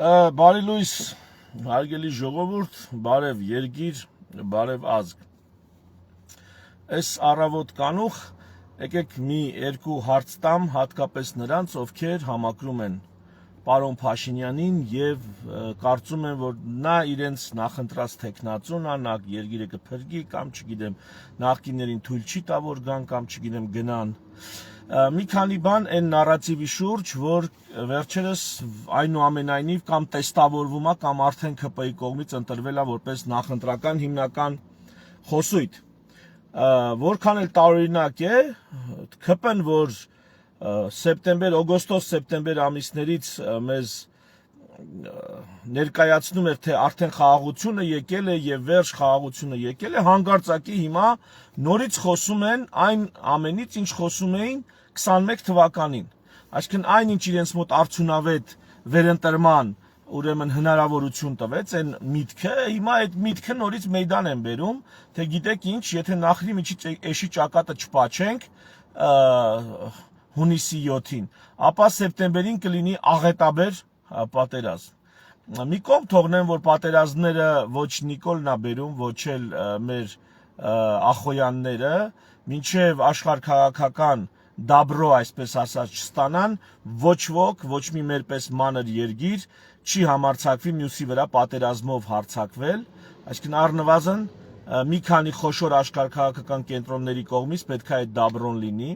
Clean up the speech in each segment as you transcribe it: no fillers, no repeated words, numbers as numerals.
Բարի լույս, հարգելի ժողովուրդ, բարև երկիր, բարև ազգ։ Այս առավոտ կանուխ եկեք մի երկու հարց տամ հատկապես նրանց, ովքեր համակրում են պարոն Փաշինյանին եւ կարծում են, որ նա իրենց նախընտրած տեխնացուն է, նա երկիրը կփրկի կամ չգիտեմ, նախկիններին թույլ չի տա որ գան կամ չգիտեմ գնան։ Մի քանի բան այն նարատիվի շուրջ, որ վերջերս այնուամենայնիվ կամ տեստավորվում է կամ արդեն ՔՊ-ի կողմից ընտրվել է որպես նախընտրական հիմնական խոսույթ։ Որքան էլ տարօրինակ է, ՔՊ-ն, որ օգոստոս-սեպտեմբեր ամիսներից մեզ ներկայացնում էր, թե արդեն խաղաղությունը եկել է եւ վերջ խաղաղությունը եկել է, հանկարծակի հիմա նորից խոսում են այն ամենից, ինչ խոսում էին 21 թվականին։ Այսինքն այնինչ իրենց մոտ արդյունավետ վերընտրման ուրեմն հնարավորություն տվեց այն միտքը, հիմա այդ միտքը նորից մեյդան են բերում, թե գիտեք ինչ, եթե նախրի միջից էշի ճակատը չպաչենք հունիսի 7-ին, ապա սեպտեմբերին կլինի աղետաբեր պատերազմ։ Մի կողմ թողնեմ, որ պատերազմները ոչ Նիկոլն է բերում, ոչ էլ մեր Ախոյանները, մինչև աշխարհքաղաքական դաբրո, այսպես ասած, չստանան, ոչ ոք, ոչ մի մեր պես մանր երկիր չի համարձակվի մյուսի վրա պատերազմով հարձակվել, այսինքն առնվազն մի քանի խոշոր աշխարհքաղաքական կենտրոնների կողմից պետք է այդ դաբրոն լինի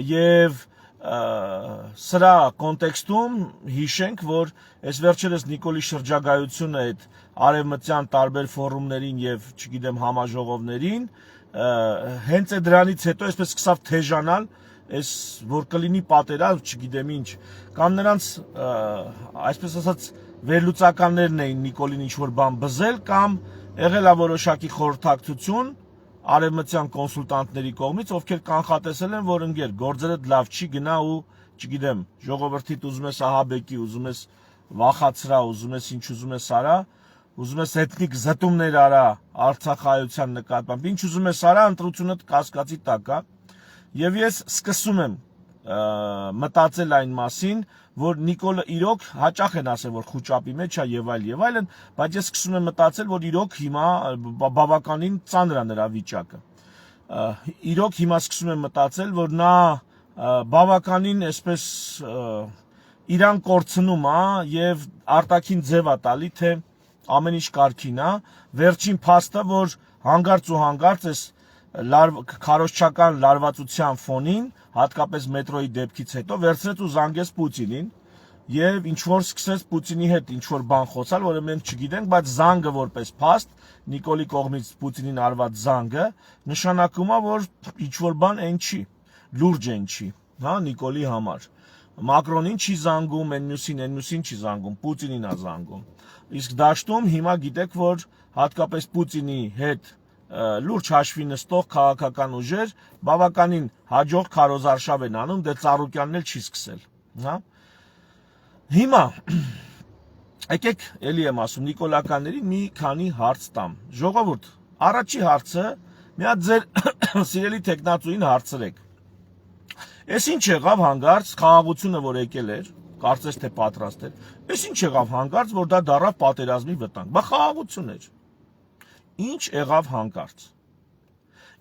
եւ սրա կոնտեքստում հիշենք, որ այս վերջերս Նիկոլի շրջագայությունը այդ արևմտյան տարբեր ֆորումներին եւ չգիտեմ համաժողովներին հենց այդ դրանից հետո այսպես սկսավ թեժանալ, այս որ կլինի պատերազմ, չգիտեմ ինչ, կամ նրանց այսպես ասած վերլուծականներն էին Նիկոլին ինչ որ բան բզել կամ եղել է որոշակի խորհրդակցություն արևմտյան կոնսուլտանտների կողմից, ովքեր կանխատեսել են, որ ընկեր գործերը լավ չի գնա ու չգիտեմ, ժողովրդիդ ուզում ես ահաբեկի, ուզում ես վախացրա, ուզում ես ինչ ուզում ես արա, ուզում ես էթնիկ զտումներ արա Արցախայության նկատմամբ, ինչ ուզում ես արա, ընտրությունը կասկածի տակ է։ Եվ ես սկսում եմ մտածել այն մասին, որ Նիկոլը իրոք հաճախ են ասել, որ խուճապի մեջ է եւ այլն, բայց ես սկսում եմ մտածել, որ իրոք հիմա բավականին ծանր է նրա վիճակը։ Իրոք հիմա սկսում եմ մտածել, որ նա բավականին այսպես իրան կորցնում է եւ արտաքին ձև է տալի, թե ամեն ինչ կարգին է, վերջին փաստը, որ հանգարց ու հանգարց այս քարոզչական լարվածության ֆոնին, հատկապես մետրոյի դեպքից հետո վերցրեց ու զանգեց Պուտինին եւ ինչ որ սկսեց Պուտինի հետ ինչ որ բան խոսալ, որը մենք չգիտենք, բայց զանգը որպես փաստ, Նիկոլի կողմից Պուտինին արված զանգը նշանակում է, որ ինչ որ բան այն չի, լուրջ այն չի, հա, Նիկոլի համար։ Մակրոնին չի զանգում, այն մյուսին չի զանգում, Պուտինին է զանգում։ Իսկ դաշտում հիմա գիտեք, որ հատկապես Պուտինի հետ լուրջ հաշվի նստող քաղաքական ուժեր բավականին հաջող քարոզարշավ են անում, դե Ծառուկյանն էլ չի սկսել, հա։ Հիմա եկեք էլի եմ ասում նիկոլականներին մի քանի հարց տամ։ Ժողովուրդ, առաջի հարցը մի հատ ձեր սիրելի տեխնացուին հարցրեք։ Էս ինչ եղավ հանգարց խաղաղությունը, որ եկել էր, կարծես թե պատրաստ էր։ Էս ինչ եղավ հանգարց, որ դա դառավ պատերազմի վտանգ։ Բա խաղաղություն էր։ Ինչ եղավ հանկարծ։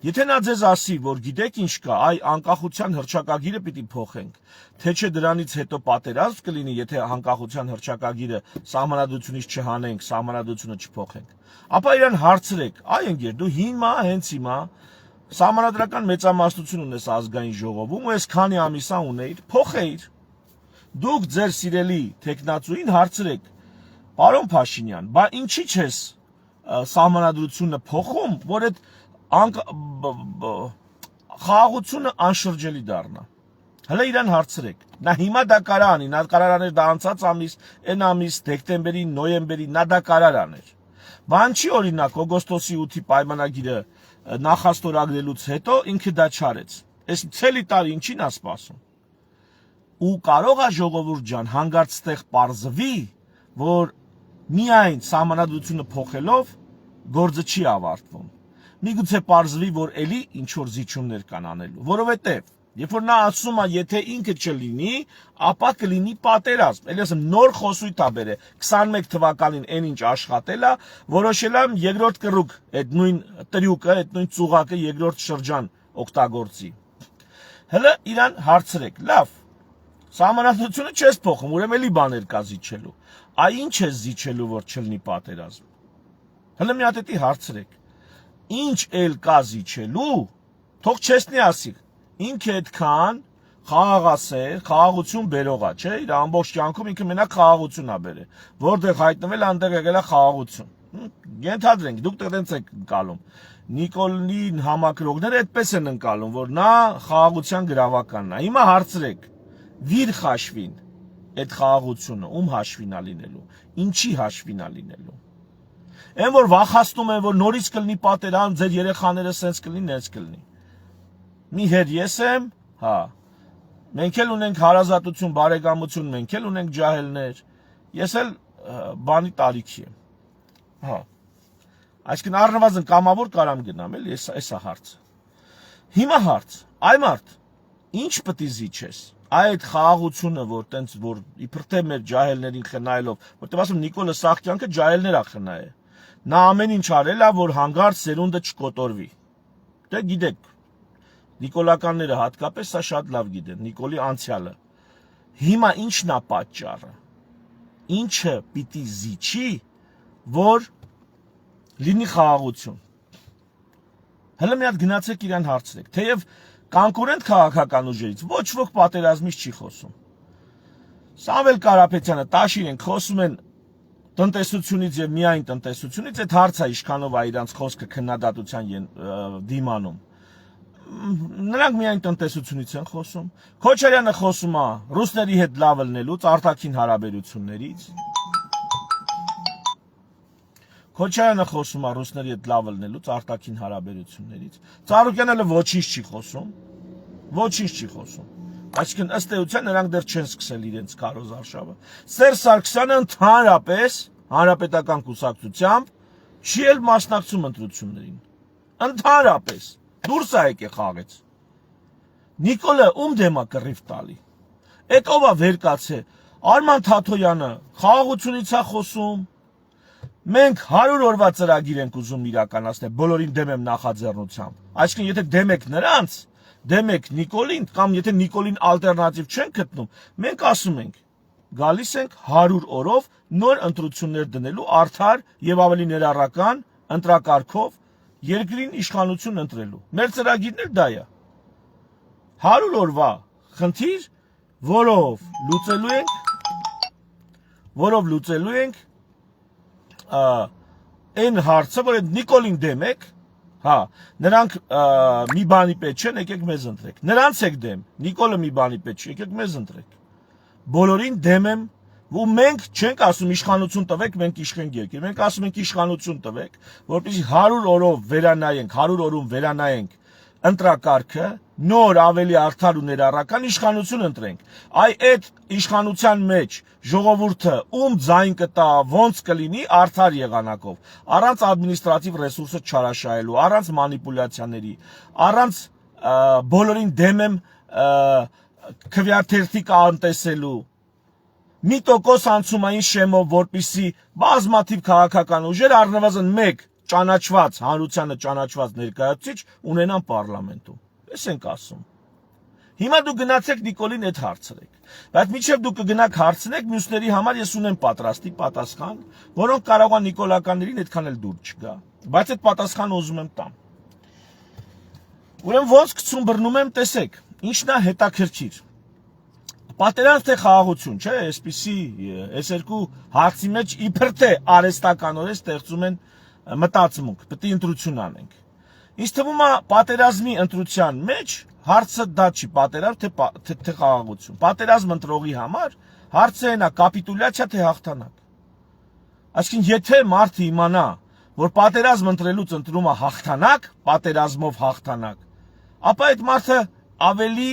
Եթե նա ձեզ ասի, որ գիտեք ինչ կա, այ անկախության հռչակագիրը պիտի փոխենք, թե չէ դրանից հետո պատերազմ կլինի, եթե անկախության հռչակագիրը սահմանադրությունից չհանենք, սահմանադրությունը չփոխենք, ապա իրան հարցրեք, այ ընկեր, դու հենց հիմա սահմանադրական մեծամասնություն ունես ազգային ժողովում ու այս քանի ամիսա ունեիր, փոխեիր։ Դուք ձեր սիրելի տեխնացուին հարցրեք, պարոն Փաշինյան, բա ինչի՞ չես սահմանադրությունը փոխում, որ այդ խաղաղությունը անշրջելի դառնա։ Հələ իրան հարցրեք։ Նա հիմա դա կարա անի, նա կարար աներ դա անցած ամիս, այն ամիս, դեկտեմբերի, նոյեմբերի, նա դա կարար աներ։ Բան չի օրինակ օգոստոսի 8-ի պայմանագիրը նախաստորագրելուց հետո ինքը դա չարեց։ Այս ցելի տարի ինչին է սպասում։ Ու կարող է ժողովուրդ ջան հանգարց ստեղ պարզվի, որ միայն սահմանադրությունը փոխելով գործը չի ավարտվում։ Միգուցե պարզվի, որ էլի ինչ որ զիջումներ կան անելու, որովհետև Երբ որ նա ասում է, եթե ինքը չլինի, ապա կլինի պատերազմ։ Էլի ասեմ, նոր խոսույթ է բերել 21 թվականին այն ինչ աշխատել է, որոշել եմ երկրորդ կռուկ, այդ նույն տրյուկը, այդ նույն ծուղակը երկրորդ շրջան օգտագործի։ Հələ իրան հարցրեք, լավ։ Սահմանադրությունը չես փոխում, ուրեմն էլի բաներ կա զիջելու։ Այ ինչ է զիջելու, որ չլինի պատերազմ։ Հələ մի հատ էտի հարցրեք։ Ինչ էլ կա զիջելու, թող չեսնի ասի։ Ինքը այդքան խաղաղասեր, խաղաղություն բերողա, չէ՞, իր ամբողջ կյանքում ինքը մենակ խաղաղություն է բերել։ Որտեղ հայտնվել է, այնտեղ եկել է խաղաղություն։ Ենթադրենք, դուք տենց եք ընկալում։ Նիկոլին համակրողները այդպես են ընկալում, որ նա խաղաղության գրավականն է։ Հիմա հարցրեք, վիր խաշվին այդ խաղաղությունը ում հաշվին է լինելու, ինչի հաշվին է լինելու։ Այն որ վախացնում են, որ նորից կլինի պատերազմ, ձեր երեխաները սենց կլինի, նենց կլինի։ Մի հեր ես եմ, հա, մենք էլ ունենք հարազատություն, բարեկամություն, մենք էլ ունենք ջահելներ, ես էլ բանի տարիքի եմ, հա, այսքան առնվազն կամավոր կարամ գնամ, էլ էսա հարցը, հիմա հարց, այ մարդ, ինչ պտի զիջես, այդ խաղաղությունը, որ տենց, որ իբր թե մեր ջահելներին խնայելով, որտեղ ասում Նիկոլը Սաղկյանքը ջահելներ է խնայել, նա ամեն ինչ արել է, որ հանգարց սերունդը չկոտորվի, դե գիտեք, Նիկոլականները հատկապես սա շատ լավ գիտեն, Նիկոլի անցյալը։ Հիմա ինչն է պատճառը։ Ինչը պիտի զիջի, որ լինի խաղաղություն։ Հələ մի հատ գնացեք իրան հարցրեք, թեև կոնկուրենտ քաղաքական ուժերից ոչ ոք պատերազմից չի խոսում։ Սամվել Կարապետյանը, Տաշիրենք խոսում են տնտեսությունից եւ միայն տնտեսությունից, այդ հարցը ինչքանով է իրանց խոսքը քննադատության դիմանում։ Նրանք միայն տնտեսությունից են խոսում։ Քոչարյանը խոսում է ռուսների հետ լավ լնելուց, արտաքին հարաբերություններից։ Քոչարյանը խոսում է ռուսների հետ լավ լնելուց, արտաքին հարաբերություններից։ Ծառուկյանը ոչինչ չի խոսում։ Ոչինչ չի խոսում։ Այսինքն ըստ էության նրանք դեռ չեն սկսել իրենց քարոզարշավը։ Սերժ Սարգսյանը ընդհանրապես հանրապետական կուսակցությամբ չի էլ մասնակցում ընտրություններին։ Ընդհանրապես դուրս է եկել խաղից։ Նիկոլը ում դեմ է կռիվ տալի։ Այդ ով է վեր կացել։ Արման Թաթոյանը խաղաղությունից է խոսում։ Մենք 100 օրվա ծրագիր ենք ուզում իրականացնել, բոլորին դեմ եմ նախաձեռնությամբ։ Այսինքն եթե դեմ եք նրանց, դեմ եք Նիկոլին, կամ եթե Նիկոլին ալտերնատիվ չեն գտնում, մենք ասում ենք, գալիս ենք 100 օրով նոր ընտրություններ դնելու արդար եւ ավելի ներառական ընտրակարգով երկրին իշխանություն ընտրելու։ Մեր ծրագիրն էլ դա է։ 100 օրվա խնդիր, որով լուծելու ենք այն հարցը, որ այդ Նիկոլին դեմ եք, հա, նրանք մի բանի պետք չեն, եկեք մեզ ընտրեք։ Նրանց եք դեմ, Նիկոլը մի բանի պետք չի, եկեք մեզ ընտրեք։ Բոլորին դեմ եմ, ու մենք չենք ասում իշխանություն տվեք, մենք իշխենք երկիր, մենք ասում ենք իշխանություն տվեք, որպեսզի 100 օրով վերանայենք, 100 օրում վերանայենք ընտրակարգը, նոր ավելի արդար ու ներառական իշխանություն ընտրենք։ Այ այդ իշխանության մեջ ժողովուրդը ում ձայն կտա, ոնց կլինի արդար եղանակով, առանց ադմինիստրատիվ ռեսուրսը չարաշահելու, առանց մանիպուլյացիաների, առանց բոլորին դեմ եմ քվեաթերթիկ անտեսելու։ Մի տոկոս անցումային շեմով, որպիսի բազմաթիվ քաղաքական ուժեր առնվազն մեկ ճանաչված, հանրությանը ճանաչված ներկայացուցիչ ունենան պարլամենտում։ Էս ենք ասում։ Հիմա դուք գնացեք Նիկոլին այդ հարցրեք։ Բայց մինչև դուք կգնաք հարցնեք, մյուսների համար ես ունեմ պատրաստի պատասխան, որոնք կարող են նիկոլականներին այդքան էլ դուր չգա։ Բայց այդ պատասխանը ուզում եմ տամ։ Ուրեմն ոնց գցում բռնում եմ, տեսեք, ինչն է հետաքրքիր։ Պատերազմ թե խաղաղություն, չէ, այսպիսի այս երկու հարցի մեջ իբր թե արհեստականորեն ստեղծում են մտածմունք, պետք է ընտրություն անենք։ Ինձ թվում է պատերազմի ընտրության մեջ հարցը դա չի, պատերազմ թե խաղաղություն։ Պատերազմ ընտրողի համար հարցը այն է կապիտուլյացիա թե հաղթանակ։ Այսինքն եթե մարդը իմանա, որ պատերազմ ընտրելուց ընտրում է հաղթանակ, պատերազմով հաղթանակ, ապա այդ մարդը ավելի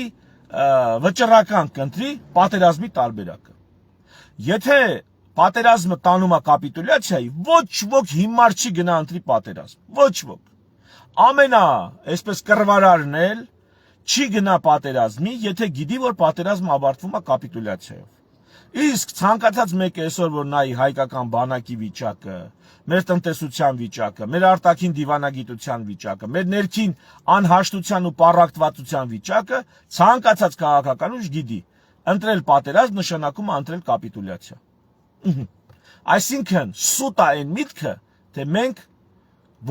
վճռական կընտրի պատերազմի տարբերակը։ Եթե պատերազմը տանում է կապիտուլյացիայի, ոչ ոք հիմար չի գնա ընտրի պատերազմ, ոչ ոք։ Ամենա, այսպես կռվարարն էլ, չի գնա պատերազմի, եթե գիտի, որ պատերազմը ավարտվում է կապիտուլյացիայով։ Իսկ ցանկացած մեկը այսօր որ նայի հայկական բանակի վիճակը, մեր տնտեսության վիճակը, մեր արտաքին դիվանագիտության վիճակը, մեր ներքին անհաշտության ու պառակտվածության վիճակը, ցանկացած քաղաքական ուժ գիտի, ընտրել պատերազմ նշանակում է ընտրել կապիտուլյացիա։ Այսինքն սուտ է այն միտքը, թե մենք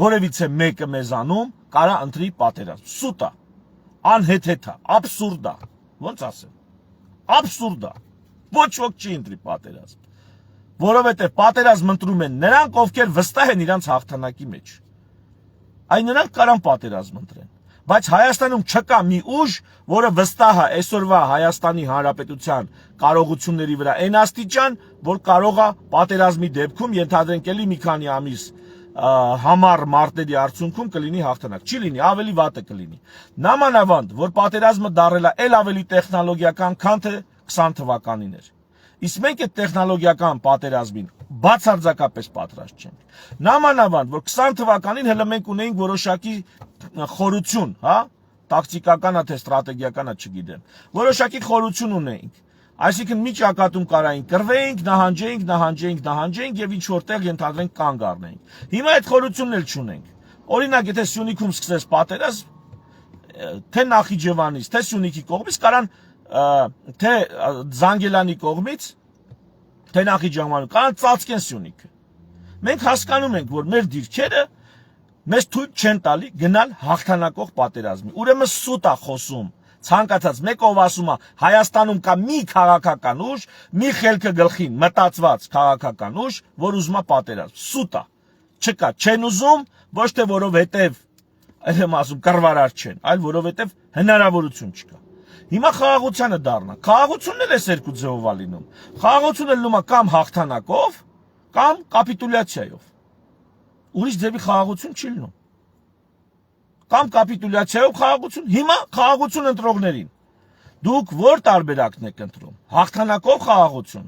որևիցե մեկը մեզանում կարա ընտրի պատերազմ։ Սուտ է, անհեթեթ է, աբսուրդ է, ոնց ասեմ, աբսուրդ է։ Ոչ ոք չի ընտրի պատերազմ, որովհետև պատերազմ ընտրում են նրանք, ովքեր վստահ են իրանց հաղթանակի մեջ։ Այն նրանք կարան պատերազմ ընտրեն, բայց Հայաստանում չկա մի ուժ, որը վստահ է այսօրվա Հայաստանի Հանրապետության կարողությունների վրա այն աստիճան, որ կարող է պատերազմի դեպքում ենթադրենք էլի մի քանի ամիս համառ մարտերի արդյունքում կլինի հաղթանակ։ Չի լինի, ավելի վատը կլինի։ Նամանավանդ, որ պատերազմը դարել է էլ ավելի տեխնոլոգիական, քան թե 20 թվականին էր։ Իսկ մենք այդ տեխնոլոգիական պատերազմին բացարձակապես պատրաստ չենք։ Նամանավանդ, որ 20 թվականին հələ մենք ունեինք որոշակի խորություն, հա, տակտիկական է թե ստրատեգիական է, չգիտեմ։ Որոշակի խորություն ունեինք։ Այսինքն մի ճակատում կարային կռվեինք, նահանջեինք եւ ինչ որտեղ ենթադրենք կանգ առնեինք։ Հիմա այդ խորությունն էլ չունենք։ Օրինակ, եթե Սյունիքում սկսես պատերազմ, թե Նախիջևանից, թե Սյունիքի կողմից կարան թե Զանգելանի կողմից, թե Նախիջևանում կարան ծածկեն Սյունիքը։ Մենք հասկանում ենք, որ մեր դիրքերը մեզ թույլ չեն տալի գնալ հաղթանակող պատերազմի։ Ուրեմն սուտ է խոսում ցանկացած մեկը, ով ասում է Հայաստանում կա մի քաղաքական ուժ, մի խելքը գլխին մտածված քաղաքական ուժ, որ ուզում է պատերազմ։ Սուտ է։ Չկա, չեն ուզում, ոչ թե որովհետև եմ ասում կռվարար չեն, այլ որովհետև հնարավորություն չկա։ Հիմա խաղաղությանը դառնա։ Խաղաղությունն էլ էս երկու ձևով է լինում։ Խաղաղությունը լինում է կամ հաղթանակով, կամ կապիտուլյացիայով։ Ուրիշ ձևի խաղաղություն չի լինում։ Կամ կապիտուլյացիայով խաղաղություն։ Հիմա խաղաղություն ընտրողներին դուք որ տարբերակն եք ընտրում։ Հաղթանակով խաղաղություն,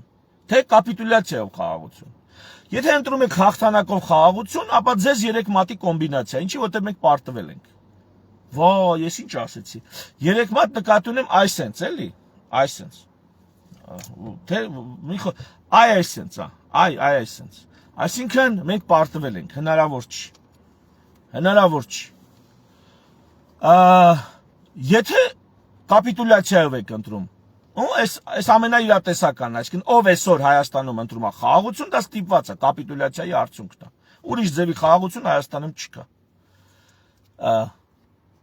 թե կապիտուլյացիայով խաղաղություն։ Եթե ընտրում եք հաղթանակով խաղաղություն, ապա ձեզ 3 մատի կոմբինացիա, ինչի որտեղ մենք պարտվել ենք։ Վա, ես ինչ ասեցի։ 3 մատ նկատի ունեմ այսենց, էլի, այսենց։ Թե մի այսենց, այսենց։ Այսինքն մենք պարտվել ենք, հնարավոր չի։ Հնարավոր չի։ Եթե կապիտուլյացիայով եք ընտրում, այս ամենաիրատեսականն, այսինքն ով այսօր Հայաստանում ընտրում է խաղաղություն, դա ստիպված է կապիտուլյացիայի արդյունքն է։ Ուրիշ ձևի խաղաղություն Հայաստանում չկա։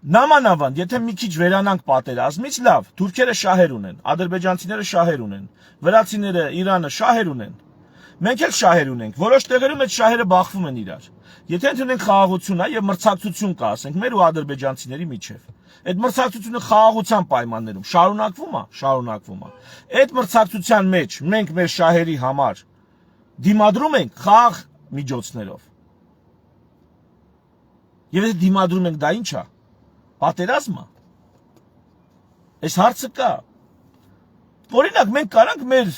Նամանավանդ, եթե մի քիչ վերանանք պատերազմից, լավ, թուրքերը շահեր ունեն, ադրբեջանցիները շահեր ունեն, վրացիները, Իրանը շահեր ունեն։ Մենք էլ շահեր ունենք, որոշ տեղերում այդ շահերը բախվում են իրար։ Եթե ընդունենք խաղաղություն, եւ մրցակցություն կա, ասենք, մեր ու ադրբեջանցիների միջև։ Այդ մրցակցությունը խաղաղության պայմաններում շարունակվում է, շարունակվում է։ Այդ մրցակցության մեջ մենք մեր շահերի համար դիմադրում ենք խաղաղ միջոցներով։ Եվ եթե դիմադրում ենք, դա ի՞նչ է։ Պատերազմ է։ Այս հարցը կա։ Օրինակ, մենք կարանք մեր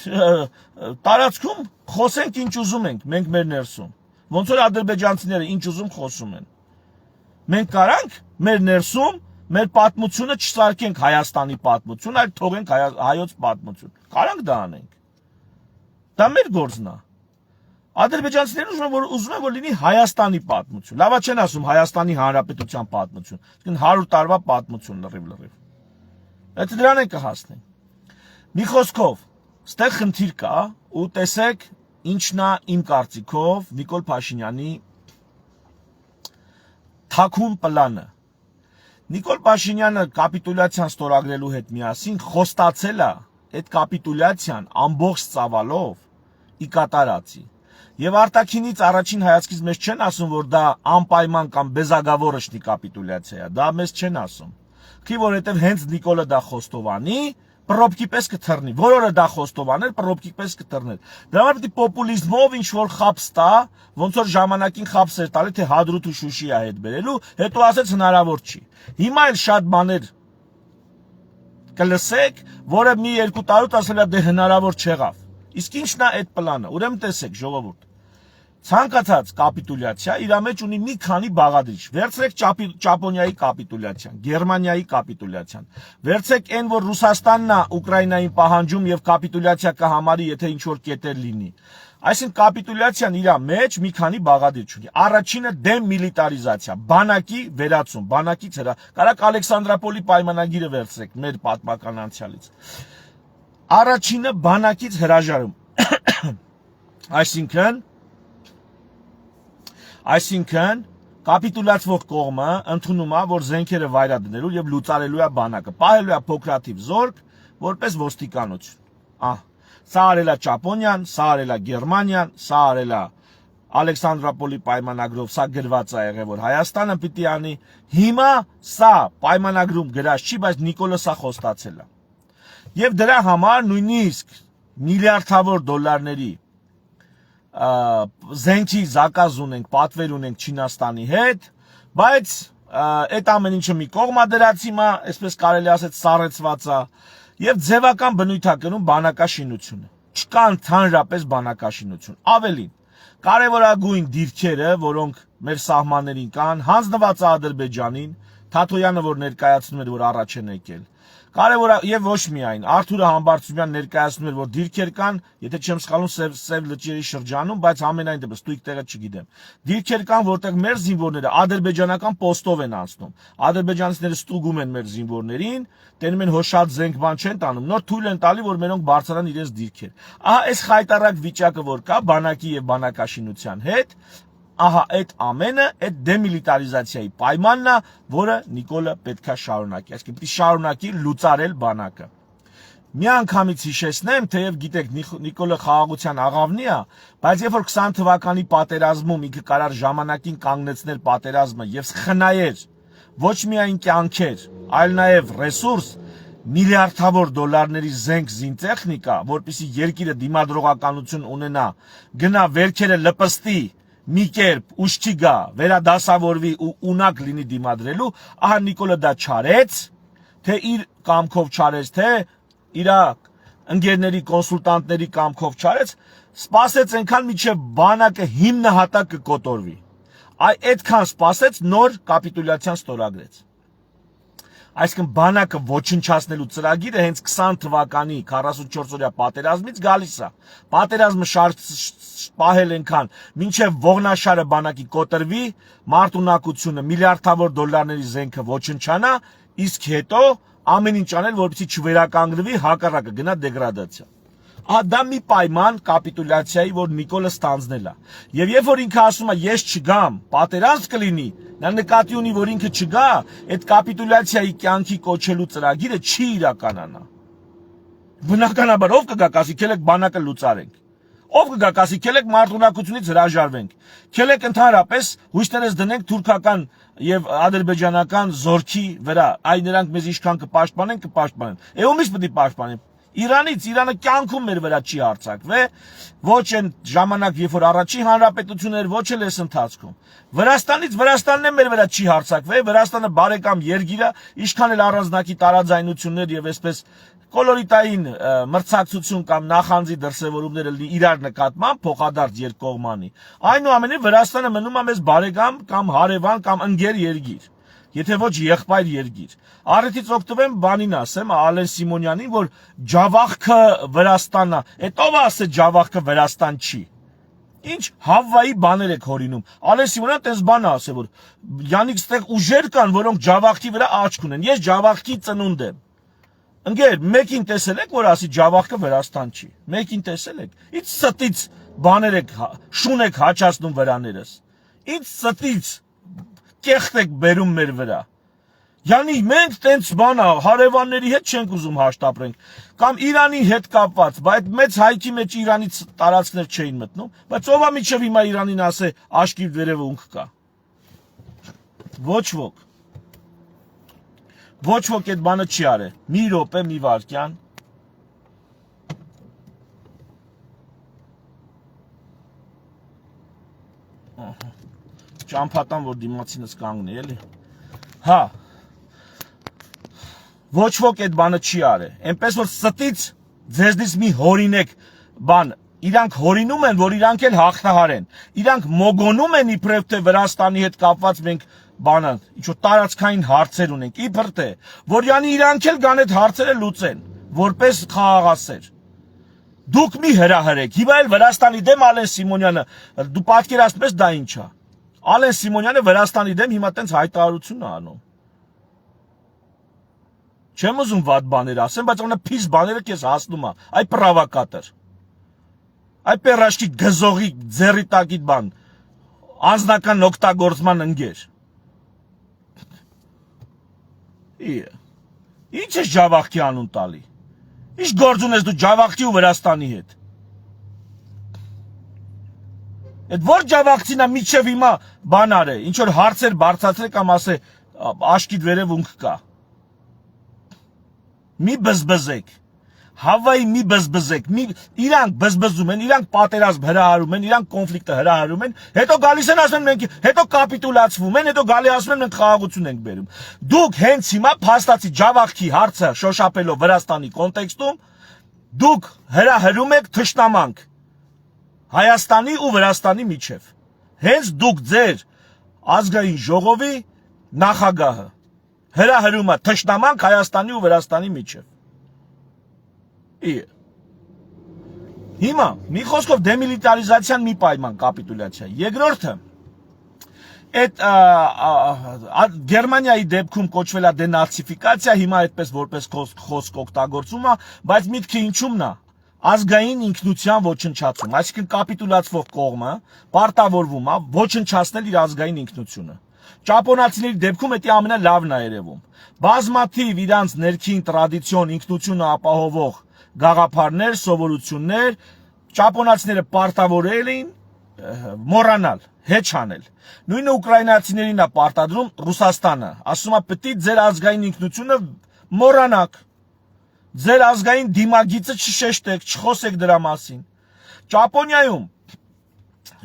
տարածքում խոսենք ինչ ուզում ենք, մենք մեր ներսում։ Ոնց որ ադրբեջանցիները ինչ ուզում խոսում են։ Մենք կարանք մեր ներսում մեր պատմությունը չսարքենք Հայաստանի պատմություն, այլ թողենք հայոց պատմություն։ Կարանք դա անենք։ Դա մեր գործն է։ Ադրբեջանցիները ուզում են որ լինի Հայաստանի պատմություն։ Լավա չեն ասում Հայաստանի Հանրապետության պատմություն, այսինքն 100 տարվա պատմություն լրիվ։ Այդ դրան են կհասնենք։ Մի խոսքով, ստեղ խնդիր կա ու տեսեք ինչն է իմ կարծիքով Նիկոլ Փաշինյանի թաքուն պլանը։ Նիկոլ Փաշինյանը կապիտուլյացիան ստորագրելու հետ միասին խոստացել է այդ կապիտուլյացիան ամբողջ ծավալով ի կատարածի։ Եվ արտաքինից առաջին հայացքից մեզ չեն ասում, որ դա անպայման կամ բեզագավորոշնի կապիտուլյացիա է, դա մեզ չեն ասում։ Քի որովհետև հենց Նիկոլը դա խոստովանի, պրոբկի պես կթռնի, որը դա խոստովաներ, պրոբկի պես կթռներ։ Դրա համար պետք է պոպուլիզմով ինչ որ խաբս տա, ոնց որ ժամանակին խաբս էր տալի, թե Հադրութ ու Շուշիա հետ բերելու, հետո ասեց հնարավոր չի։ Հիմա էլ շատ բաներ կլսեք, որը մի 2 տարուց ասել է դե հնարավոր չեղավ։ Իսկ ի՞նչն է այդ պլանը։ Ուրեմն տեսեք, ժողովուրդ։ Ցանկացած կապիտուլյացիա իր մեջ ունի մի քանի բաղադրիչ։ Վերցրեք Ճապոնիայի կապիտուլյացիան, Գերմանիայի կապիտուլյացիան։ Վերցրեք այն, որ Ռուսաստանն է Ուկրաինային պահանջում եւ կապիտուլյացիա կհամարի, եթե ինչ որ կետեր լինի։ Այսինքն կապիտուլյացիան իր մեջ մի քանի բաղադրիչ ունի։ Առաջինը դեմիլիտարիզացիա, բանակի վերացում, բանակից հրա։ Կարակ Ալեքսանդրապոլի պայմանագիրը վերցրեք մեր պատմական անցյալից։ Առաջինը բանակից հրաժարում։ Այսինքն կապիտուլացվող կողմը ընդունում է, որ զենքերը վայրադնելու եւ լուծարելու է բանակը, պահելու է փոքրաթիվ զորք, որպես ոստիկանություն։ Սա արել է Ճապոնիան, սա արել է Գերմանիան, սա արել է Ալեքսանդրապոլի պայմանագրով, սա գրված է եղել, որ Հայաստանը պիտի անի։ Հիմա սա պայմանագրում գրած չի, բայց Նիկոլը սա խոստացել է։ Եվ դրա համար նույնիսկ միլիարդավոր դոլարների զենքի զակազ ունենք, պատվեր ունենք Չինաստանի հետ, բայց այդ ամեն ինչը մի կողմա դրած հիմա, այսպես կարելի ասել, սառեցված է եւ ձևական բնույթ է կրում բանակաշինությունը։ Չկա ընդհանրապես բանակաշինություն։ Ավելին, կարևորագույն դիրքերը, որոնք մեր սահմաններին կան, հանձնված է Ադրբեջանին, Թաթոյանը, որ ներկայացնում էր, որ առաջ են եկել։ Կարևոր եւ ոչ միայն Արթուրը Համբարձումյան ներկայացնում էր, որ դիրքեր կան, եթե չեմ սխալվում, Սև լճերի շրջանում, բայց ամենայն դեպս ստույգ տեղը չգիտեմ։ Դիրքեր կան, որտեղ մեր զինվորները ադրբեջանական պոստով են անցնում։ Ադրբեջանցիները ստուգում են մեր զինվորներին, տենում են հոշատ զենք բան չեն տանում, նոր թույլ են տալի, որ մերոնք բարձրանան իրենց դիրքեր։ Ահա այս խայտարակ վիճակը, որ կա բանակի եւ բանակաշինության հետ, ահա այդ ամենը այդ դեմիլիտարիզացիայի պայմանն է, որը Նիկոլը պետքա շարունակի, այսինքն պիտի շարունակի լուծարել բանակը։ Մի անգամից հիշեցնեմ, թեև գիտեք Նիկոլը խաղաղության աղավնի է, բայց երբ որ 20 թվականի պատերազմում ինքը կարար ժամանակին կանգնեցնել պատերազմը եւ խնայեր ոչ միայն կյանքեր, այլ նաեւ ռեսուրս, միլիարդավոր դոլարների զենք զինտեխնիկա, որպեսզի երկիրը դիմադրողականություն ունենա, գնա վերքերը լպստի մի կերպ ուշքի գա, վերադասավորվի ու ունակ լինի դիմադրելու, ահա Նիկոլը դա չարեց, թե իր կամքով չարեց, թե իր ընկերների, կոնսուլտանտների կամքով չարեց, սպասեց այնքան մինչև բանակը հիմնահատակ կկոտորվի։ Այդքան սպասեց, նոր կապիտուլյացիան ստորագրեց։ Այսինքն բանակը ոչնչացնելու ծրագիրը հենց 20 թվականի 44-օրյա պատերազմից գալիս է։ Պատերազմը պահել ենքան, մինչև ողնաշարը բանակի կոտրվի, մարտունակությունը, միլիարդավոր դոլարների զենքը ոչնչանա, իսկ հետո ամեն ինչ անել, որպեսզի չվերականգնվի, հակառակը գնա դեգրադացիա։ Դա մի պայման կապիտուլյացիայի, որ Նիկոլը ստանձնել է։ Եվ երբ որ ինքը ասում է ես չգամ, պատերազմ կլինի, նա նկատի ունի, որ ինքը չգա, այդ կապիտուլյացիայի կյանքի կոչելու ծրագիրը չի իրականանա։ Բնականաբար ով կգա կասի, քելեք բանակը լուծարենք։ Ով կգա կասի, քելեք մարտունակությունից հրաժարվենք։ Քելեք ընդհանրապես հույսներս դնենք թուրքական եւ ադրբեջանական զորքի վրա։ Այ նրանք մեզ ինչքան կպաշտպանեն, կպաշտպանեն։ Ումից պետք է պաշտպանեն։ Իրանից, Իրանը կյանքում մեր վրա չի հարձակվել, ոչ այն ժամանակ, երբ որ առաջին հանրապետությունն էր, ոչ էլ այս ընթացքում։ Վրաստանից Վրաստանն է մեր վրա չի հարձակվել, Վրաստանը բարեկամ երկիր է, ինչքան էլ առանձնակի տարաձայնություններ եւ այսպես կոլորիտային մրցակցություն կամ նախանձի դրսևորումները իրար նկատմամբ փոխադարձ երկկողմանի։ Այնուամենայնիվ Վրաստանը մնում է մեզ բարեկամ կամ հարևան կամ ընկեր երկիր, եթե ոչ եղբայր երկիր։ Առիթից օգտվեմ բանին ասեմ, Ալեն Սիմոնյանին, որ Ջավախքը Վրաստանն է, այդ ով ասե Ջավախքը Վրաստան չի։ Ինչ Հավվայի բաներ եք հորինում։ Ալեն Սիմոնյանը տես բան է ասել, որ յանիք ստեղ ուժեր կան, որոնք Ջավախքի վրա աչք ունեն։ Ես Ջավախքի ծնունդ եմ։ Ընկեր, մեկին տեսել եք, որ ասի Ջավախքը Վրաստան չի։ Մեկին տեսել եք։ Ինչ ստից բաներ եք, շուն եք հաչացնում վրաներս։ Ինչ ստից կեղտ եք բերում մեր վրա։ Յանի մենք տենց բանա հարևանների հետ չենք ուզում հաշտապրենք կամ Իրանի հետ կապված, բայց մեծ հայքի մեջ Իրանից տարածքներ չէին մտնում, բայց ով է միջև հիմա Իրանին ասե աշկիվ վերևը ունք կա։ Ոչ ոք։ Ոչ ոք այդ բանը չի արել։ Մի րոպե, մի վայրկյան։ Ճամփատան, որ դիմացինս կանգնի, էլի։ Հա։ Ոչ ոք այդ բանը չի արել։ Էնպես որ ստից ձեզնից մի հորինեք բան իրանք հորինում են, որ իրանք էլ հաղթահարեն։ Իրանք մոգոնում են իբրև թե Վրաստանի հետ կապված մենք բանը, ինչ որ տարածքային հարցեր ունենք, իբր թե, որ յանի իրանք էլ կան այդ հարցերը լուծեն, որպես խաղաղասեր։ Դուք մի հրահրեք, հիմա էլ Վրաստանի դեմ Ալեն Սիմոնյանը, դու պատկերացնում ես դա ինչ է։ Ալեն Սիմոնյանը Վրաստանի դեմ հիմա տենց հայտարարություն է անում։ Չեմ ուզում վատ բաներ ասեմ, բայց ամենա փիս բաները քեզ հասնում է, այ պրովոկատոր։ Այ պերաշկի գզողի ձեռի տակի բան, անձնական օգտագործման ընկեր։ Ինչ ես Ջավախքի անուն տալի։ Ինչ գործ ունես դու Ջավախքի ու Վրաստանի հետ։ Այդ որ Ջավախցին է միջև հիմա բան արե, ինչ որ հարցեր բարձրացրե կամ ասե աշկիդ վերև ունք կա։ Մի բզբզեք։ Հավայի մի բզբզեք, իրանք բզբզում են, իրանք պատերազմ հրահարում են, իրանք կոնֆլիկտը հրահարում են, հետո գալիս են ասում են մենք, հետո կապիտուլացվում են, հետո գալի ասում են մենք խաղաղություն ենք բերում։ Դուք հենց հիմա փաստացի Ջավախքի հարցը շոշափելով Վրաստանի կոնտեքստում, դուք հրահրում եք թշնամանք Հայաստանի ու Վրաստանի միջև։ Հենց դուք ձեր ազգային ժողովի նախագահը հրահրում է թշնամանք Հայաստանի ու Վրաստանի միջև։ Հիմա մի խոսքով դեմիլիտարիզացիան մի պայման կապիտուլյացիա։ Երկրորդը այդ Գերմանիայի դեպքում կոչվել է դենացիֆիկացիա, հիմա այդպես որպես խոսք օգտագործում է, բայց միտքը ինչումն է։ Ազգային ինքնության ոչնչացում, այսինքն կապիտուլացվող կողմը պարտավորվում է ոչնչացնել իր ազգային ինքնությունը։ Ճապոնացիների դեպքում դա ամենալավն է երևում։ Բազմաթիվ իրանց ներքին տրադիցիոն ինքնությունը ապահովող գաղափարներ, սովորություններ ճապոնացիները պարտավորել էին մոռանալ, հեչ անել։ Նույնը ուկրաինացիներին է պարտադրում Ռուսաստանը, ասում է պետք է ձեր ազգային ինքնությունը մոռանաք։ Ձեր ազգային դիմագիծը չշեշտեք, չխոսեք դրա մասին։ Ճապոնիայում,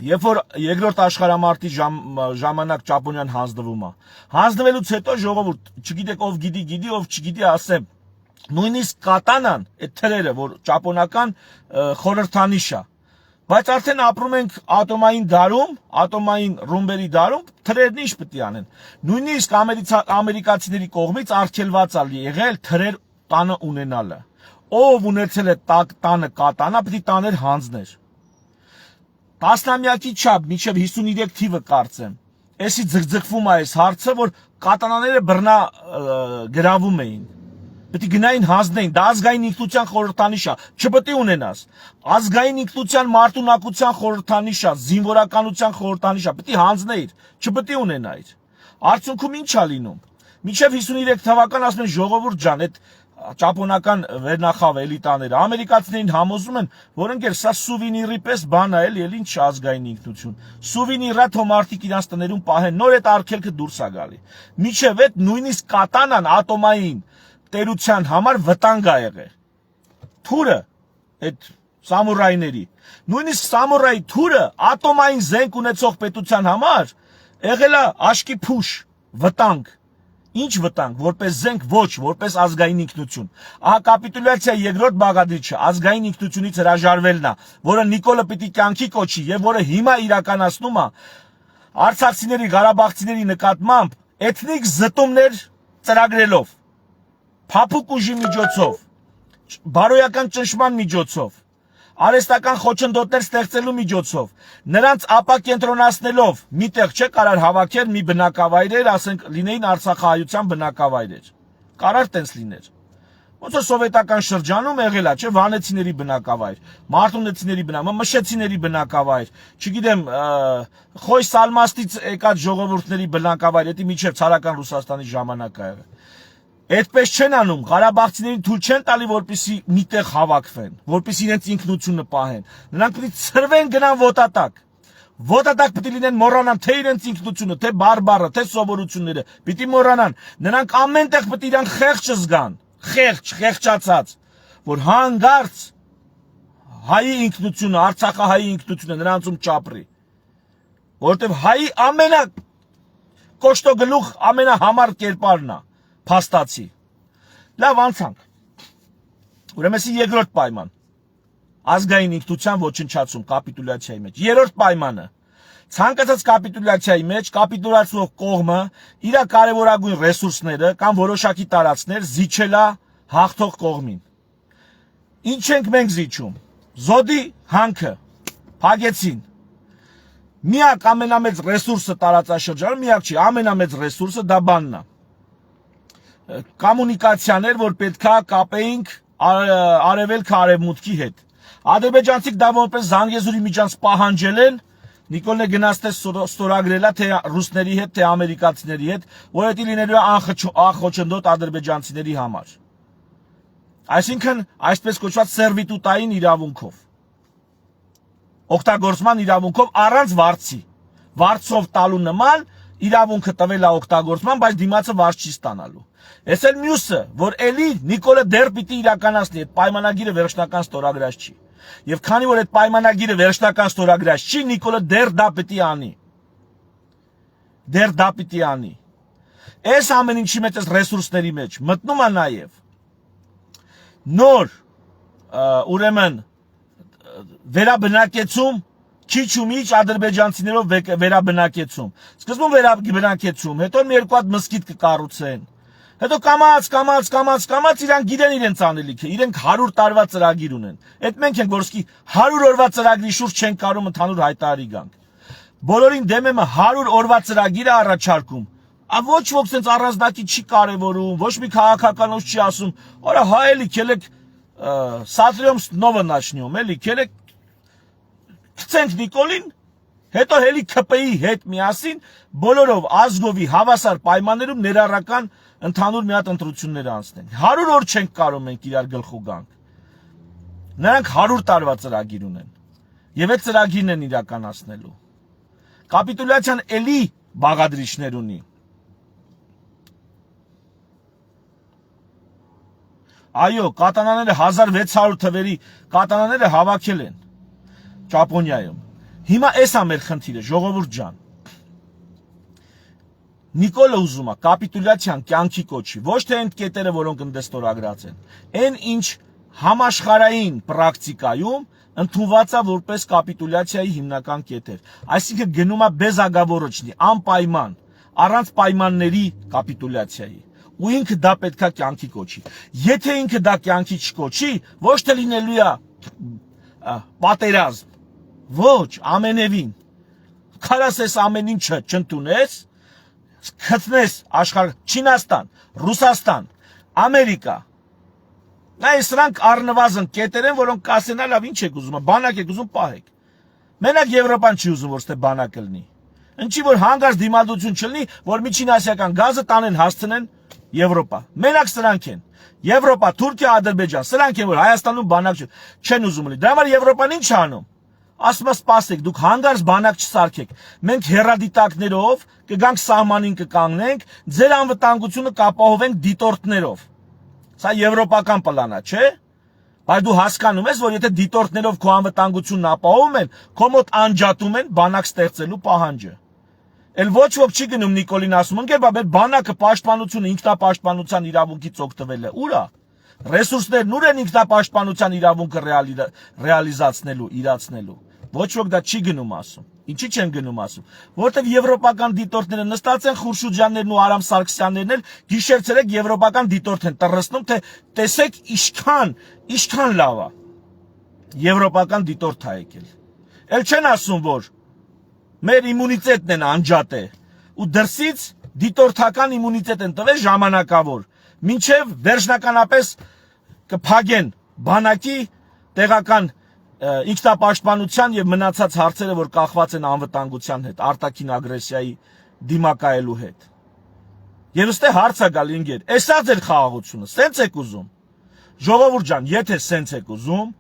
երբ որ երկրորդ աշխարհամարտի ժամանակ Ճապոնիան հանձնվում է, հանձնվելուց հետո ժողովուրդ, չգիտեք ով գիտի, ով չգիտի, ասեմ, նույնիսկ կատանան, այդ թրերը, որ ճապոնական խորհրդանիշ է, բայց արդեն ապրում ենք ատոմային դարում, ատոմային ռումբերի դարում, թրերն ինչ պետք է անեն։ Նույնիսկ ամերիկացիների կողմից արգելված է եղել թրեր տանը ունենալը։ Ով ունեցել է տանը կատանա, պետք է տաներ հանձներ։ Տասնամյակի չափ, մինչև 53 թիվը կարծեմ, էսի ձգձգվում է այս հարցը, որ կատանաները բռնա գրավում էին։ Պետք է գնային հանձնեին, դա ազգային ինքնության խորհրդանիշ է, չպետք է ունենաս։ Ազգային ինքնության մարտունակության խորհրդանիշ է, զինվորականության խորհրդանիշ է, պետք է հանձնեիր, չպետք է ունենայիր։ Արդյունքում ինչ է լինում։ Մինչև 53 թվական ասում են ժողովուրդ ջան, այդ ճապոնական վերնախավ էլիտաները ամերիկացիներին համոզում են, որ ընկեր սա սուվինիրի պես բան է, էլի ինչ ազգային ինքնություն։ Սուվինիրա թոմարտիկ իրանց տներում պահեն, նոր այդ արգելքը դուրս է գալի։ Մինչև այդ նույնիսկ կատանան ատոմային տերության համար վտանգ է եղել։ Թուրը այդ սամուրայների, նույնիսկ սամուրայի թուրը ատոմային զենք ունեցող պետության համար եղել է աշկի փուշ, վտանգ։ Ինչ վտանգ, որպես զենք ոչ, որպես ազգային ինքնություն։ Ահա կապիտուլյացիա երկրորդ բաղադրիչը ազգային ինքնությունից հրաժարվելն է, որը Նիկոլը պիտի կյանքի կոչի եւ որը հիմա իրականացնում է արցախցիների, ղարաբաղցիների նկատմամբ էթնիկ զտումներ ծրագրելով, փափուկ ուժի միջոցով, բարոյական ճնշման միջոցով, արհեստական խոչընդոտներ ստեղծելու միջոցով, նրանց ապակենտրոնացնելով միտեղ չէ կարար հավաքեր մի բնակավայրեր, ասենք լինեին արցախահայության բնակավայրեր, կարար տենց լիներ, ոնց որ սովետական շրջանում եղել է, չէ, վանեցիների բնակավայր, մարտունեցիների բնակավայր, մշեցիների բնակավայր, չգիտեմ, Խոյ Սալմաստից եկած ժողովուրդների բնակավայր, դա միջև ցարական Ռուսաստանի ժամանակ է եղել։ Այդպես չեն անում, ղարաբաղցիներին թույլ չեն տալի, որպեսզի միտեղ հավաքվեն, որպեսզի իրենց ինքնությունը պահեն։ Նրանք պետք է ցրվեն գնան ոտատակ։ Ոտատակ պետք է լինեն մոռանան թե իրենց ինքնությունը, թե բարբառը, թե սովորությունները, պիտի մոռանան։ Նրանք ամենտեղ պետք է իրան խեղճ զգան, խեղճացած, որ հանգարց հայի ինքնությունը, Արցախահայի ինքնությունը նրանցում չապրի։ Որովհետև հայի ամենա կոշտոգլուխ ամենահամար կերպարն է։ Փաստացի։ Լավ անցանք։ Ուրեմն էսի երկրորդ պայման։ ազգային ինքնության ոչնչացում կապիտուլյացիայի մեջ։ Երրորդ պայմանը ցանկացած կապիտուլյացիայի մեջ կապիտուլացնող կողմը իր կարևորագույն ռեսուրսները կամ որոշակի տարածքներ զիջել է հաղթող կողմին։ Ինչ ենք մենք զիջում։ Զոդի հանքը փակեցին։ Միակ ամենամեծ ռեսուրսը տարածաշրջանում, միակ չի, ամենամեծ ռեսուրսը դա բանն է։ Կոմունիկացիաներ, որ պետքա կապեինք արևելք արևմուտքի հետ։ Ադրբեջանցիք դա որպես Զանգեզուրի միջանց պահանջել են, Նիկոլն է գնաց թե ստորագրելա թե ռուսների հետ, թե ամերիկացիների հետ, որ դա լինելու է անխոչնդոտ ադրբեջանցիների համար։ Այսինքն, այսպես կոչված սերվիտուտային իրավունքով։ Օգտագործման իրավունքով առանց վարձի։ Վարձով տալու նման իրավունքը տվել է օգտագործման, բայց դիմացը վարձ չի ստանալու։ Այս էլ մյուսը, որ էլի Նիկոլը դեռ պիտի իրականացնի, այդ պայմանագիրը վերջնական ստորագրած չի։ Եվ քանի որ այդ պայմանագիրը վերջնական ստորագրած չի, Նիկոլը դեռ դա պիտի անի։ Դեռ դա պիտի անի։ Այս ամեն ինչի մեջ այս ռեսուրսների մեջ մտնում է նաև նոր ուրեմն վերաբնակեցում քիչ ու միջ ադրբեջանցիներով վերաբնակեցում։ Սկզբում վերաբնակեցում, հետո մի երկու հատ մզկիթ կկառուցեն։ Հետո կամաց իրանք գիտեն իրենց անելիքը, իրենք 100 տարվա ծրագիր ունեն։ Այդ մենք ենք, որ սկի 100 օրվա ծրագրի շուրջ չեն կարող ընդհանուր հայտարարի գանք։ Բոլորին դեմ եմ 100 օրվա ծրագիրը առաջարկում։ Ոչ ոք sense առանձնակի չի կարևորում, ոչ մի քաղաքականոց չի ասում, «Օրա հայելի քելեք սատրիոմ նովը начнем, էլի քելեք գցենք Նիկոլին, հետո հելի ԿՊ-ի հետ միասին բոլորով ազգովի հավասար պայմաններում ներառական ընդհանուր մի հատ ընտրություններ անցնենք։ 100 օր չենք կարող մենք իրար գլխու գանք։ Նրանք 100 տարվա ծրագիր ունեն։ Եվ այդ ծրագիրն են իրականացնելու։ Կապիտուլյացիան էլի բաղադրիչներ ունի։ Այո, կատանաները 1600 թվերի կատանաները հավաքել են Ճապոնիայում։ Հիմա էս է մեր խնդիրը, ժողովուրդ ջան։ Նիկոլը ուզում է կապիտուլյացիան կյանքի կոչի, ոչ թե այն կետերը, որոնք ընդստորագրած են։ Այն ինչ համաշխարհային պրակտիկայում ընդունված է որպես կապիտուլյացիայի հիմնական կետեր։ Այսինքն գնում է բեզագավորոչնի, անպայման, առանց պայմանների կապիտուլյացիայի։ Ու ինքը դա պետքա կյանքի կոչի։ Եթե ինքը դա կյանքի չկոչի, ոչ թե լինելու է պատերազմ, ոչ, ամենևին։ Քարաս այս ամեն ինչը չընդունես, գտնես աշխարհ Չինաստան, Ռուսաստան, Ամերիկա։ Նայ սրանք առնվազն կետեր են, որոնք կասեն, լավ, ինչ եք ուզում, բանակ եք ուզում, պահեք։ Մենակ Եվրոպան չի ուզում, որ ստե բանակ լինի։ Ինչի որ հանգարց դիմադրություն չլինի, որ միջին ասիական գազը տանեն հասցնեն Եվրոպա։ Մենակ սրանք են։ Եվրոպա, Թուրքիա, Ադրբեջան, սրանք են, որ Հայաստանում բանակ չեն ուզում լինի։ Դրա համար Եվրոպան ինչ է անում։ Ասում է սպասեք, դուք հանգարց բանակ չսարքեք։ Մենք հերադիտակներով կգանք սահմանին կկանգնենք, ձեր անվտանգությունը կապահովենք դիտորդներով։ Սա եվրոպական պլան է, չէ՞։ Բայց դու հասկանում ես, որ եթե դիտորդներով քո անվտանգությունն ապահովում են, քո մոտ անջատում են բանակ ստեղծելու պահանջը։ Էլ ոչ ոք չի գնում Նիկոլին ասում, ընկեր, բա մեր բանակը պաշտպանությունը ինքնապաշտպանության իրավունքից օգտվել է։ Ուր է։ Ռեսուրսներն ուր են ինքնապաշտպանության իրավունքը ռեալիզացնելու, իրացնելու։ Ոչ ոք դա չի գնում ասում։ Ինչի չեն գնում ասում։ Որտեվ եվրոպական դիտորդները նստած են Խուրշուդյաններն ու Արամ Սարգսյաններն էլ գիշեր-ցերեկ եվրոպական դիտորդ են տրռցնում, թե տեսեք ինչքան լավ է։ Եվրոպական դիտորդ է եկել։ Էլ չեն ասում, որ մեր իմունիտետն են անջատե ու դրսից դիտորդական իմունիտետ են տվել ժամանակավոր, մինչև վերջնականապես կփագեն բանակի տեղական ինքնապաշտպանության եւ մնացած հարցերը, որ կախված են անվտանգության հետ, արտաքին ագրեսիայի դիմակայելու հետ։ Եվ ըստե հարց է գալի ինգեր, էսա ձեր խաղաղությունը, սենց եք ուզում։ Ժողովուրդ ջան, եթե սենց եք ուզում,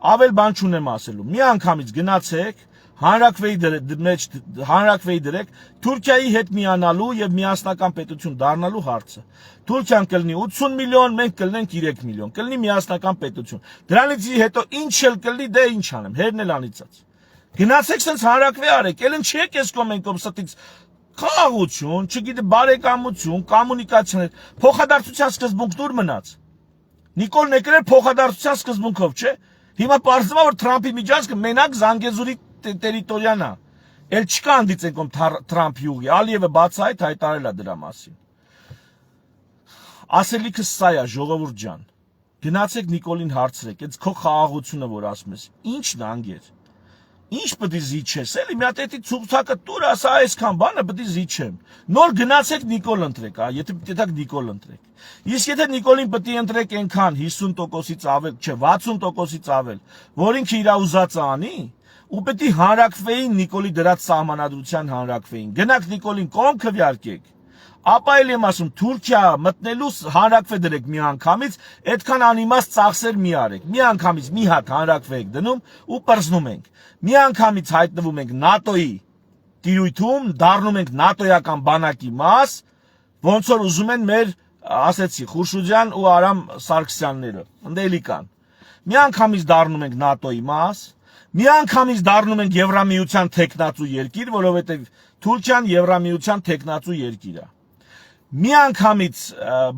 ավել բան չունեմ ասելու։ Մի անգամից գնացեք հանրակրվեի դրեք Թուրքիայի հետ միանալու եւ միասնական պետություն դառնալու հարցը։ Թուրքիան կլինի 80 միլիոն, մենք կլինենք 3 միլիոն, կլինի միասնական պետություն։ Դրանից հետո ինչ էլ կլինի, դե ինչ անեմ, հերն էլ անիծած։ Գնացեք sense հանրակրվե արեք, ելն չի եք ես կոմենտում ստից խաղաղություն, չգիտեմ, բարեկամություն, կոմունիկացիաներ, փոխադարձության սկզբունքն ուր մնաց։ Նիկոլն եկել էր փոխադարձության սկզբունքով, չէ՞։ Հիմա պարզվում է, որ Թրամփի միջանցքը մենակ Զանգեզուրի տերիտորիան է։ Էլ չկա հանդիծենքում Թրամփ յուղի, Ալիևը բացահայտ հայտարարել է դրա մասին։ Ասելիքս սա է, ժողովուրդ ջան։ Գնացեք Նիկոլին հարցրեք, այդ քո խաղաղությունը, որ ասում ես, ի՞նչն անգեր։ Ինչ պետք է զիջես, էլի մի հատ էդի ցուցակը տուր, ասա այսքան բանը պետք է զիջեմ։ Նոր գնացեք Նիկոլ ընտրեք, եթե պետք է Նիկոլ ընտրեք։ Իսկ եթե Նիկոլին պետք է ընտրեք այնքան 50%-ից ավել, չէ, 60%-ից ավել, որ ինքը իր ուզածը անի, ու պետք է հանրակրվեին Նիկոլի դրած սահմանադրության հանրակրվեին։ Գնաք Նիկոլին կողմ քվեարկեք։ Ապա էլ եմ ասում, Թուրքիա մտնելուց հանրակրվե դրեք մի անգամից, այդքան անիմաստ ծախսեր մի արեք։ Մի անգամից մի հատ հանրակրվե եք դնում ու պրզնում ենք։ Մի անգամից հայտնվում ենք ՆԱՏՕ-ի տիրույթում, դառնում ենք ՆԱՏՕ-ական բանակի մաս, ոնց որ ուզում են մեր, ասեցի, Խուրշուդյան ու Արամ Սարգսյանները, ընդելի կան։ Մի անգամից դառնում ենք ՆԱՏՕ-ի մաս, մի անգամից դառնում ենք Եվրամիության թեկնածու երկիր, որովհետև Թուրքիան Եվրամիության թեկնածու երկիր է։ Մի անգամից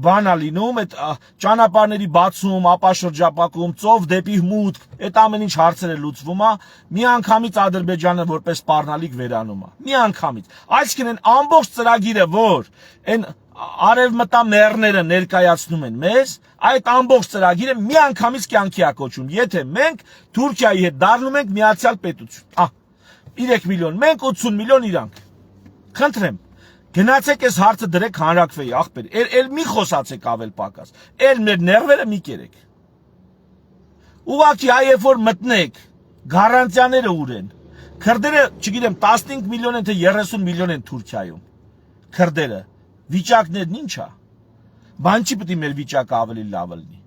բանա լինում, այդ ճանապարհների բացում, ապաշրջապակում, ծով դեպի մուտք, այդ ամեն ինչ հարցերը լուծվում է, մի անգամից Ադրբեջանը որպես սպառնալիք վերանում է։ Մի անգամից։ Այսինքն այն ամբողջ ծրագիրը, որ այն արևմտամերները ներկայացնում են մեզ, այդ ամբողջ ծրագիրը մի անգամից կյանքի է կոչում, եթե մենք Թուրքիայի հետ դառնում ենք միացյալ պետություն։ 3 միլիոն, մենք 80 միլիոն իրանք։ Խնդրեմ, գնացեք այս հարցը դրեք հանրակրվեի, ախպեր, էլ մի խոսացեք ավել պակաս, էլ մեր ներվերը մի կերեք։ Ուղղակի այև որ մտնեք, գարանտիաները ուր են։ Քրդերը, չգիտեմ, 15 միլիոն են թե 30 միլիոն են Թուրքիայում։ Քրդերը, վիճակներն ինչ է։ Բան չի պետք է մեր վիճակը ավելի լավ լինի։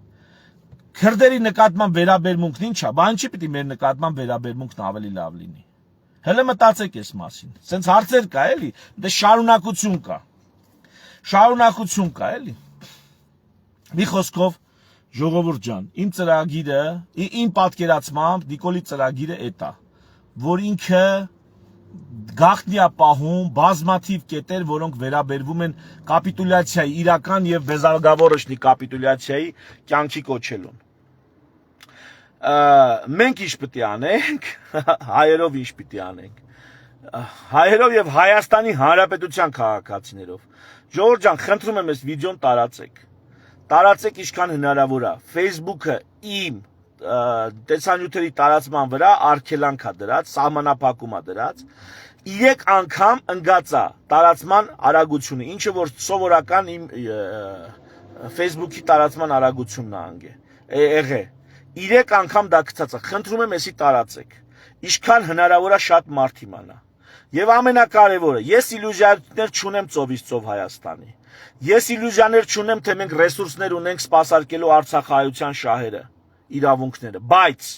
Քրդերի նկատմամբ վերաբերմունքն ինչ է, բան չի պետք է մեր նկատմամբ վերաբերմունքն ավելի լավ լինի։ Հələ մտածեք այս մասին։ Սենց հարցեր կա, էլի, դե շարունակություն կա։ Շարունակություն կա, էլի։ Մի խոսքով, ժողովուրդ ջան, իմ ծրագիրը, իմ պատկերացմամբ Նիկոլի ծրագիրը էդ է, որ ինքը գաղտնի է պահում բազմաթիվ կետեր, որոնք վերաբերվում են կապիտուլյացիայի, իրական եւ բեզագավորոշնի կապիտուլյացիայի կյանքի կոչելուն։ Մենք ինչ պետք է անենք, հայերով ինչ պետք է անենք, հայերով եւ Հայաստանի Հանրապետության քաղաքացիներով։ Ժողովուրդ ջան, խնդրում եմ այս վիդեոն տարածեք ինչքան հնարավոր է։ Facebook-ը իմ տեսանյութերի տարածման վրա արգելանք է դրած, սահմանափակում է դրած։ 3 անգամ ընկած է տարածման արագությունը, ինչը որ սովորական իմ Facebook-ի տարածման արագությունն է եղել։ 3 անգամ դա գցած է, խնդրում եմ էսի տարածեք, ինչքան հնարավոր է շատ մարդ իմանա։ Եվ ամենակարևորը, ես իլյուզիաներ չունեմ ծովից ծով Հայաստանի։ Ես իլյուզիաներ չունեմ, թե մենք ռեսուրսներ ունենք սպասարկելու Արցախահայության շահերը, իրավունքները, բայց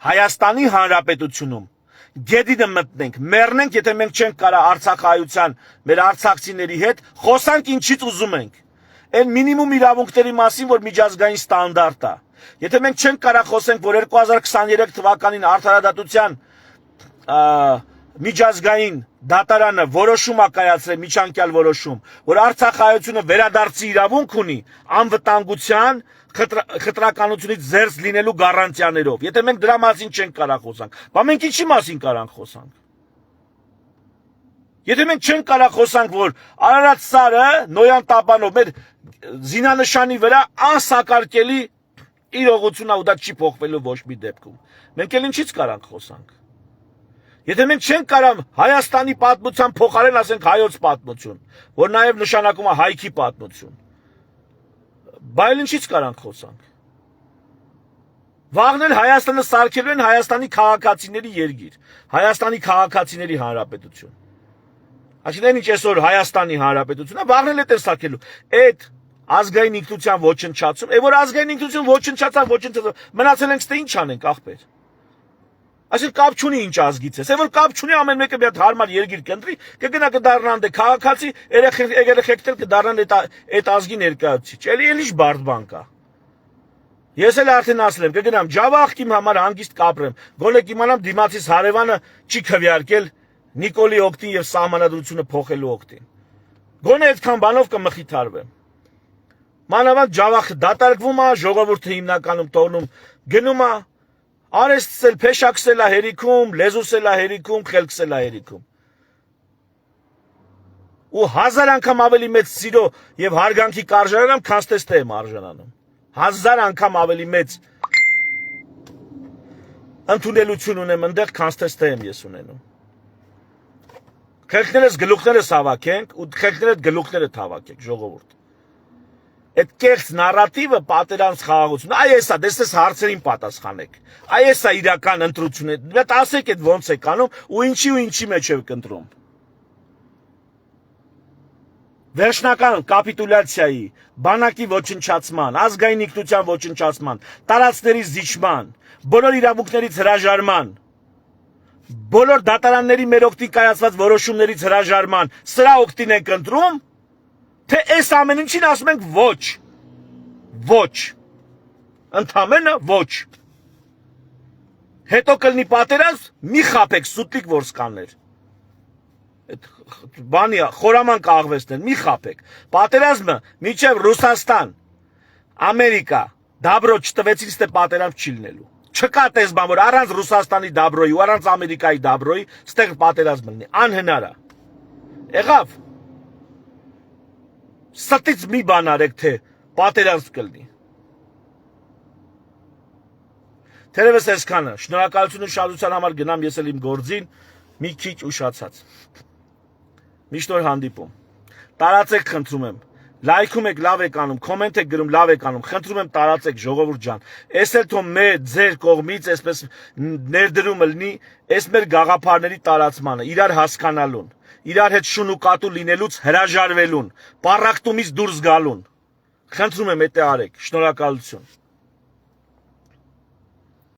Հայաստանի Հանրապետությունում գեդինը մտնենք, մեռնենք, եթե մենք չենք կարա Արցախահայության, մեր արցախցիների հետ խոսանք ինչից ուզում ենք։ Այն մինիմում իրավունքների մասին, որ միջազգային ստանդարտ է։ Եթե մենք չենք կարող խոսենք, որ 2023 թվականին արդարադատության միջազգային դատարանը որոշում է կայացրել, միջանկյալ որոշում, որ Արցախահայությունը վերադարձի իրավունք ունի անվտանգության, խտրականությունից զերծ լինելու գարանտիաներով։ Եթե մենք դրա մասին չենք կարող խոսանք, բա մենք ինչի մասին կարող խոսանք։ Եթե մենք չենք կարող խոսանք, որ Արարատ Սարը, Նոյան Տապանով մեր զինանշանի վրա անսակարկելի իրողություն է ու դա չի փոխվելու ոչ մի դեպքում։ Մենք էլ ինչից կարանք խոսանք։ Եթե մենք չենք կարող Հայաստանի պատմության փոխարեն ասենք հայոց պատմություն, որ նաև նշանակում է հայքի պատմություն, բայց ինչից կարանք խոսանք։ Վաղն էլ Հայաստանը սարքելու են Հայաստանի քաղաքացիների երկիր, Հայաստանի քաղաքացիների հանրապետություն։ Այսինքն ինչ այսօր Հայաստանի հանրապետությունը վաղն էլ է սարքելու։ Այդ ազգային ինքնության ոչնչացում, որ ազգային ինքնություն ոչնչացավ, մնացել ենք ստե ինչ անենք, ախպեր։ Այսինքն կապ չունի ինչ ազգից ես, որ կապ չունի ամեն մեկը մի հատ հարմար երկիր կընտրի, կգնա կդառնան դե քաղաքացի, երեխեքներ կդառնան այդ ազգի ներկայացուցիչ։ Էլի ինչ բարդ բան կա։ Ես էլ արդեն ասել եմ, կգնամ Ջավախք իմ համար հանգիստ կապրեմ, գոնե կիմանամ դիմացից հարևանը չի քվեարկել Նիկոլի օգտին եւ սահմանադրությունը փոխելու օգտին։ Գոնե այդքան բանով կմխիթարվեմ։ Մանավանդ Ջավախը դատարկվում է, ժողովուրդը հիմնականում տոնում գնում է, Արեստսել, փեշակսել է հերիքում, լեզուսել է հերիքում, խելքսել է հերիքում։ Ու 1000 անգամ ավելի մեծ սիրո եւ հարգանքի կարժանանամ, քան ստե եմ արժանանում։ 1000 անգամ ավելի մեծ ընդունելություն ունեմ այնտեղ, քան ստե եմ ես ունենում։ Խելքներս գլուխներս հավաքենք ու խելքներդ գլուխները հավաքեք, ժողովուրդ։ Այդ կեղծ նարատիվը պատերանց խաղաղություն։ Այ էսա, դες հարցերին պատասխանեք։ Այ էսա իրական ընտրությունը։ Դե ասեք այդ ոնց եք անում ու ինչի մեջ եք ընտրում։ Վերջնական կապիտուլյացիայի, բանակի ոչնչացման, ազգային ինքնության ոչնչացման, տարածքների զիջման, բոլոր իրավունքներից հրաժարման, բոլոր դատարանների մեր օգտին կայացված որոշումներից հրաժարման, սրա օգտին ենք ընտրում, թե այս ամեն ինչին ասում ենք ոչ, ոչ, ընդամենը ոչ, հետո կլինի պատերազմ, մի խապեք սուտիկ որսկաններ, բանի խորաման կաղվեսներ, մի խապեք, պատերազմը մինչև Ռուսաստան, Ամերիկա, դաբրո չտվեցին ստե պատերազմ չի լինելու, չկա տեսբան, որ առանց Ռուսաստանի դաբրոյի ու առանց Ամերիկայի դաբրոյի ստեղ պատերազմ լինի, անհնար է, եղավ, ստից մի բան արեք, թե պատերազմ կլինի։ Թերևս այսքանը, շնորհակալություն ուշադրության համար, գնամ ես էլ իմ գործին, մի քիչ ուշացած։ Միշտ օր հանդիպում։ Տարածեք, խնդրում եմ։ Լայքում եք, լավ եք անում, կոմենտ եք գրում, լավ եք անում, խնդրում եմ տարածեք, ժողովուրդ ջան։ Էս էլ թող ձեր կողմից այսպես ներդրումը լինի, այս մեր գաղափարների տարածմանը, իրար հասկանալուն, իրար հետ շուն ու կատու լինելուց հրաժարվելուն, պառակտումից դուրս գալուն։ Խնդրում եմ, դա արեք։ Շնորհակալություն։